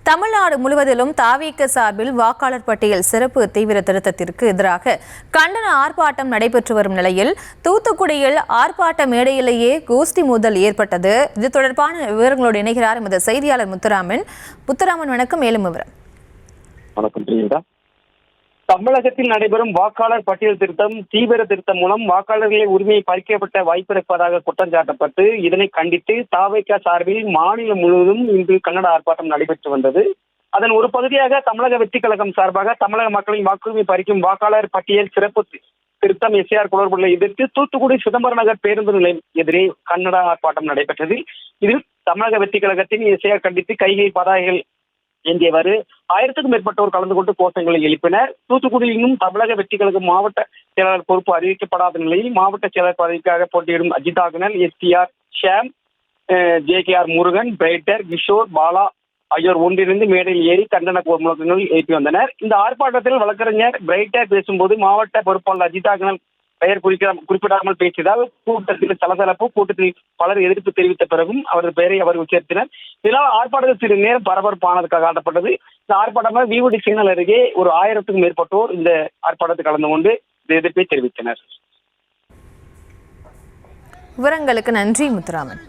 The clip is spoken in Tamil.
தமிழ்நாடு முழுவதிலும் தாவேக சார்பில் வாக்காளர் பட்டியல் சிறப்பு தீவிர திருத்தத்திற்கு எதிராக கண்டன ஆர்ப்பாட்டம் நடைபெற்று வரும் நிலையில் தூத்துக்குடியில் ஆர்ப்பாட்ட மேடையிலேயே கோஷ்டி மோதல் ஏற்பட்டது. இது தொடர்பான விவரங்களோடு இணைகிறார் எமது செய்தியாளர் முத்துராமன். வணக்கம். மேலும் விவரம். வணக்கம். தமிழகத்தில் நடைபெறும் வாக்காளர் பட்டியல் திருத்தம் தீவிர திருத்தம் மூலம் வாக்காளர்களின் உரிமையை பறிக்கப்பட்ட வாய்ப்பு இருப்பதாக குற்றம் சாட்டப்பட்டு இதனை கண்டித்து தாவேக சார்பில் மாநிலம் முழுவதும் இன்று கண்டன ஆர்ப்பாட்டம் நடைபெற்று வந்தது. அதன் ஒரு பகுதியாக தமிழக வெற்றி கழகம் சார்பாக தமிழக மக்களின் வாக்குரிமை பறிக்கும் வாக்காளர் பட்டியல் சிறப்பு திருத்தம் எஸ்ஐஆர் குளறுபடிகளை எதிர்த்து தூத்துக்குடி சிதம்பரம் நகர் பேருந்து நிலையம் எதிரே கண்டன ஆர்ப்பாட்டம் நடைபெற்றது. இதில் தமிழக வெற்றி கழகத்தின் எஸ்ஐஆர் கண்டித்து கைகை பதாகைகள் ஏந்தியவாறு 1000க்கும் மேற்பட்டோர் கலந்து கொண்டு கோஷங்களை எழுப்பினர். தூத்துக்குடியிலும் தமிழக வெற்றி கழக மாவட்ட செயலாளர் பொறுப்பு அறிவிக்கப்படாத நிலையில் மாவட்ட செயலாளர் பதவிக்காக போட்டியிடும் அஜித் ஆகனல், எஸ்டிஆர், ஷாம், ஜேகேஆர் முருகன், பிரைட்டர், கிஷோர், பாலா ஆகியோர் ஒன்றிணைந்து மேடையில் ஏறி கண்டன முழக்கங்கள் எழுப்பி வந்தனர். இந்த ஆர்ப்பாட்டத்தில் வழக்கறிஞர் பிரைட்டர் பேசும்போது மாவட்ட பொறுப்பாளர் அஜித் ஆகனல் பெயர் குறிப்பிடாமல் பேசியதால் கூட்டத்தில் சலசலப்பு. கூட்டத்தில் பலர் எதிர்ப்பு தெரிவித்த பிறகும் அவரது பெயரை அவர் உச்சரித்தனர். இதனால் ஆர்ப்பாட்டத்தில் சிறு நேரம் பரபரப்பானதுக்காக காட்டப்பட்டது. இந்த ஆர்ப்பாட்டமாக விவுடி சிக்னல் அருகே ஒரு 1000க்கும் மேற்பட்டோர் இந்த ஆர்ப்பாட்டத்தில் கலந்து கொண்டு எதிர்ப்பை தெரிவித்தனர். விவரங்களுக்கு நன்றி முத்துராமன்.